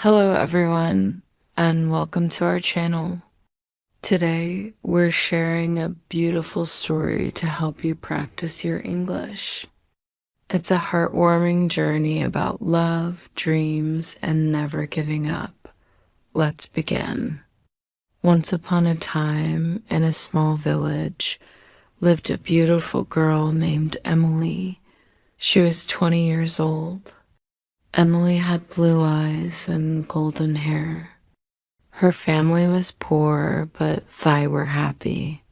Hello everyone, and welcome to our channel. Today, we're sharing a beautiful story to help you practice your English. It's a heartwarming journey about love, dreams, and never giving up. Let's begin. Once upon a time, in a small village, lived a beautiful girl named Emily. She was 20 years old. Emily had blue eyes and golden hair. Her family was poor, but they were happy.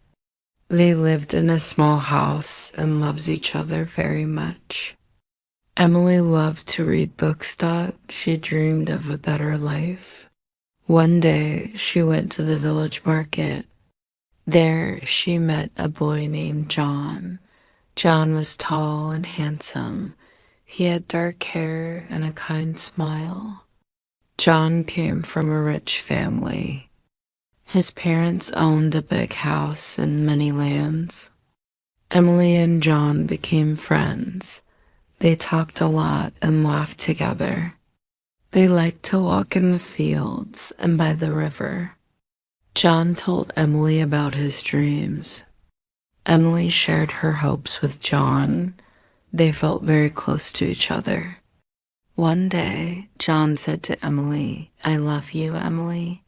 They lived in a small house and loved each other very much. Emily loved to read books that she dreamed of a better life. One day, she went to the village market. There, she met a boy named John. John was tall and handsome. He had dark hair and a kind smile. John came from a rich family. His parents owned a big house and many lands. Emily and John became friends. They talked a lot and laughed together. They liked to walk in the fields and by the river. John told Emily about his dreams. Emily shared her hopes with John. They felt very close to each other. One day, John said to Emily, "I love you, Emily.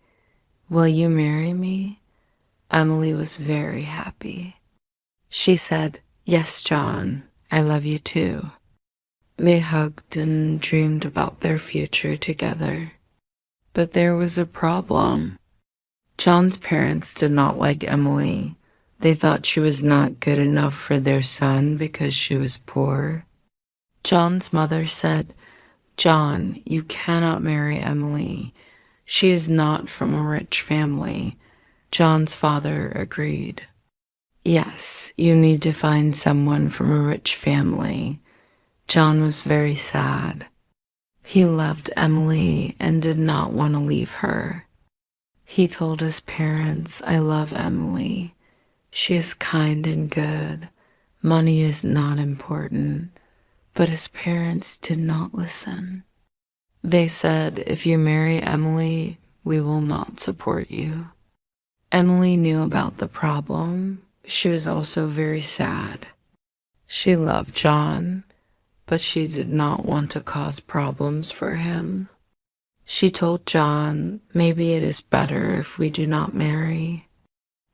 Will you marry me?" Emily was very happy. She said, "Yes, John, I love you too." They hugged and dreamed about their future together. But there was a problem. John's parents did not like Emily. They thought she was not good enough for their son because she was poor. John's mother said, "John, you cannot marry Emily. She is not from a rich family." John's father agreed. "Yes, you need to find someone from a rich family." John was very sad. He loved Emily and did not want to leave her. He told his parents, "I love Emily. She is kind and good. Money is not important." But his parents did not listen. They said, "If you marry Emily, we will not support you." Emily knew about the problem. She was also very sad. She loved John, but she did not want to cause problems for him. She told John, "Maybe it is better if we do not marry.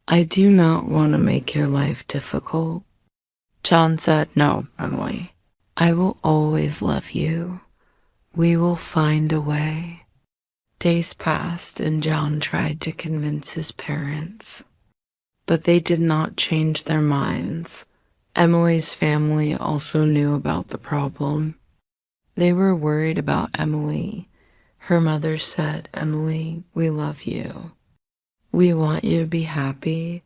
I do not want to make your life difficult." John said, "No, Emily. I will always love you. We will find a way." Days passed and John tried to convince his parents, but they did not change their minds. Emily's family also knew about the problem. They were worried about Emily. Her mother said, "Emily, we love you. We want you to be happy,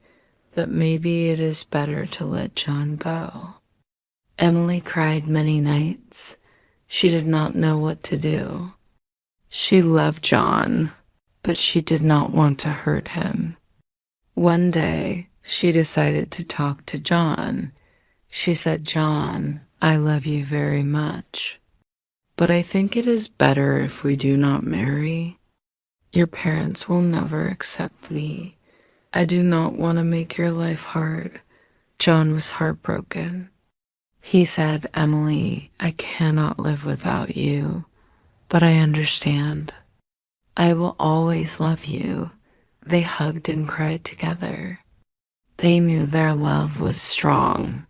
but maybe it is better to let John go." Emily cried many nights. She did not know what to do. She loved John, but she did not want to hurt him. One day, she decided to talk to John. She said, "John, I love you very much, but I think it is better if we do not marry. Your parents will never accept me. I do not want to make your life hard." John was heartbroken. He said, "Emily, I cannot live without you, but I understand. I will always love you." They hugged and cried together. They knew their love was strong,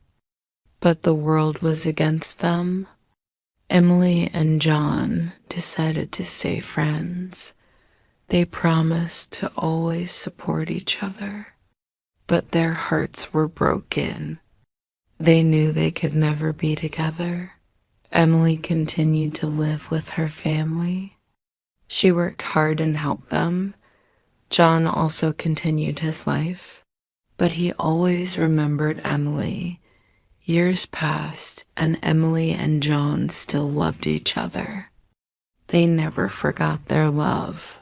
but the world was against them. Emily and John decided to stay friends. They promised to always support each other, but their hearts were broken. They knew they could never be together. Emily continued to live with her family. She worked hard and helped them. John also continued his life, but he always remembered Emily. Years passed, and Emily and John still loved each other. They never forgot their love.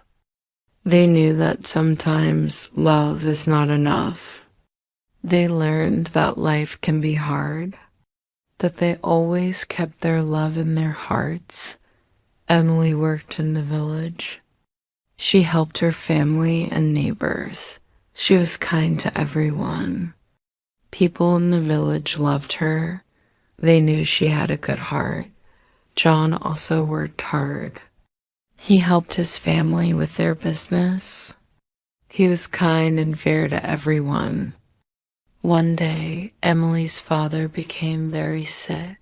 They knew that sometimes love is not enough. They learned that life can be hard, that they always kept their love in their hearts. Emily worked in the village. She helped her family and neighbors. She was kind to everyone. People in the village loved her. They knew she had a good heart. John also worked hard. He helped his family with their business. He was kind and fair to everyone. One day, Emily's father became very sick.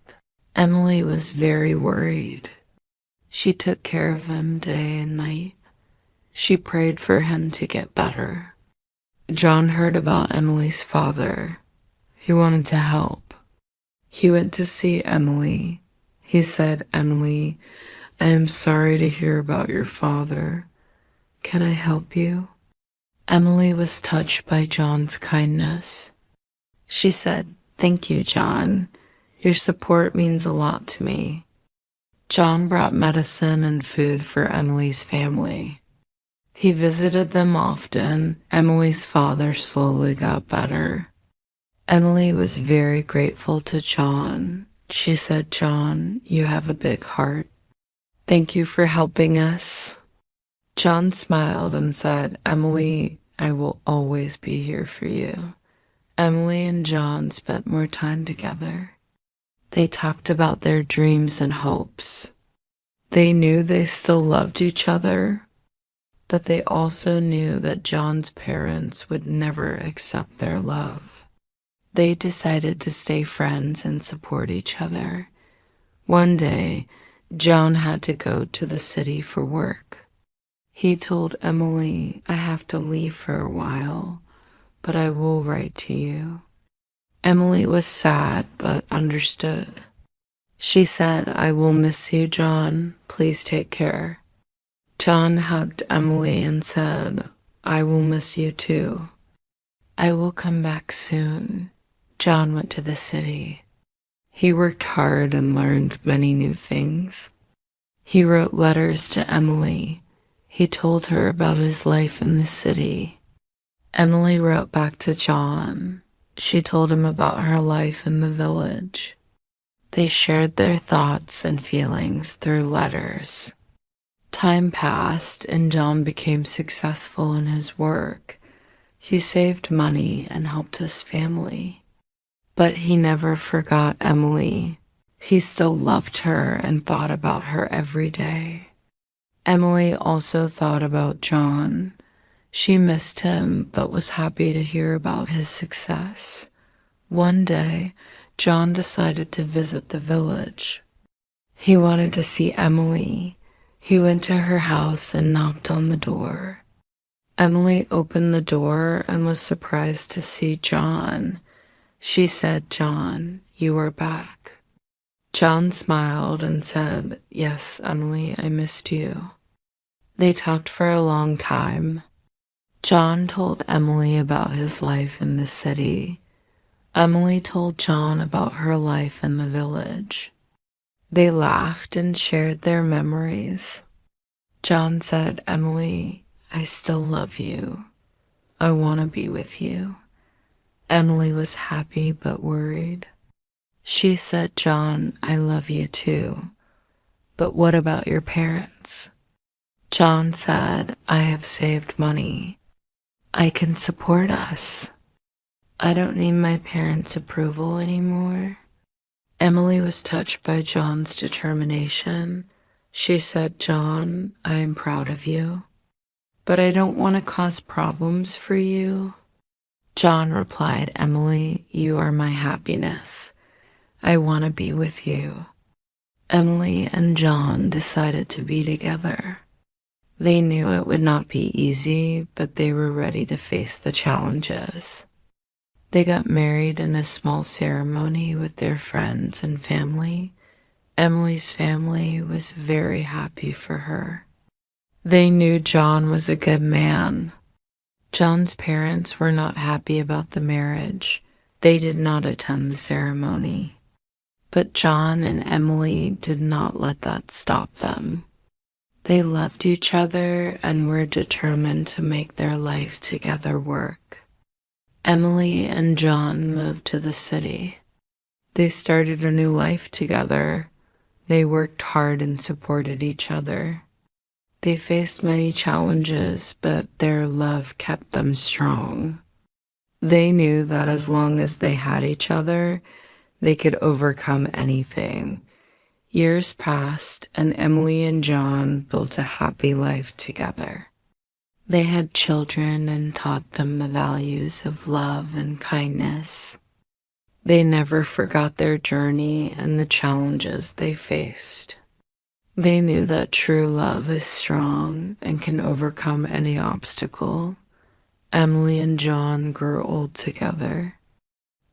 Emily was very worried. She took care of him day and night. She prayed for him to get better. John heard about Emily's father. He wanted to help. He went to see Emily. He said, "Emily, I am sorry to hear about your father. Can I help you?" Emily was touched by John's kindness. She said, "Thank you, John. Your support means a lot to me." John brought medicine and food for Emily's family. He visited them often. Emily's father slowly got better. Emily was very grateful to John. She said, "John, you have a big heart. Thank you for helping us." John smiled and said, "Emily, I will always be here for you." Emily and John spent more time together. They talked about their dreams and hopes. They knew they still loved each other, but they also knew that John's parents would never accept their love. They decided to stay friends and support each other. One day, John had to go to the city for work. He told Emily, "I have to leave for a while, but I will write to you." Emily was sad but understood. She said, "I will miss you, John. Please take care." John hugged Emily and said, "I will miss you too. I will come back soon." John went to the city. He worked hard and learned many new things. He wrote letters to Emily. He told her about his life in the city. Emily wrote back to John. She told him about her life in the village. They shared their thoughts and feelings through letters. Time passed and John became successful in his work. He saved money and helped his family. But he never forgot Emily. He still loved her and thought about her every day. Emily also thought about John. She missed him, but was happy to hear about his success. One day, John decided to visit the village. He wanted to see Emily. He went to her house and knocked on the door. Emily opened the door and was surprised to see John. She said, "John, you are back." John smiled and said, "Yes, Emily, I missed you." They talked for a long time. John told Emily about his life in the city. Emily told John about her life in the village. They laughed and shared their memories. John said, "Emily, I still love you. I want to be with you." Emily was happy but worried. She said, "John, I love you too. But what about your parents?" John said, "I have saved money. I can support us. I don't need my parents' approval anymore." Emily was touched by John's determination. She said, "John, I am proud of you, but I don't want to cause problems for you." John replied, "Emily, you are my happiness. I want to be with you." Emily and John decided to be together. They knew it would not be easy, but they were ready to face the challenges. They got married in a small ceremony with their friends and family. Emily's family was very happy for her. They knew John was a good man. John's parents were not happy about the marriage. They did not attend the ceremony. But John and Emily did not let that stop them. They loved each other and were determined to make their life together work. Emily and John moved to the city. They started a new life together. They worked hard and supported each other. They faced many challenges, but their love kept them strong. They knew that as long as they had each other, they could overcome anything. Years passed, and Emily and John built a happy life together. They had children and taught them the values of love and kindness. They never forgot their journey and the challenges they faced. They knew that true love is strong and can overcome any obstacle. Emily and John grew old together.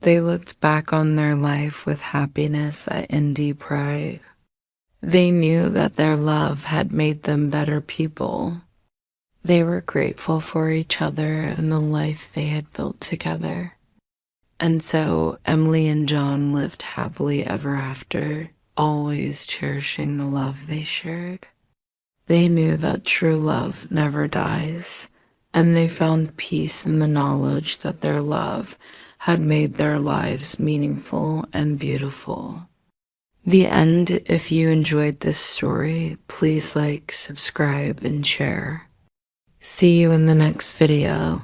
They looked back on their life with happiness and deep pride. They knew that their love had made them better people. They were grateful for each other and the life they had built together. And so Emily and John lived happily ever after, always cherishing the love they shared. They knew that true love never dies, and they found peace in the knowledge that their love had made their lives meaningful and beautiful. The end. If you enjoyed this story, please like, subscribe, and share. See you in the next video.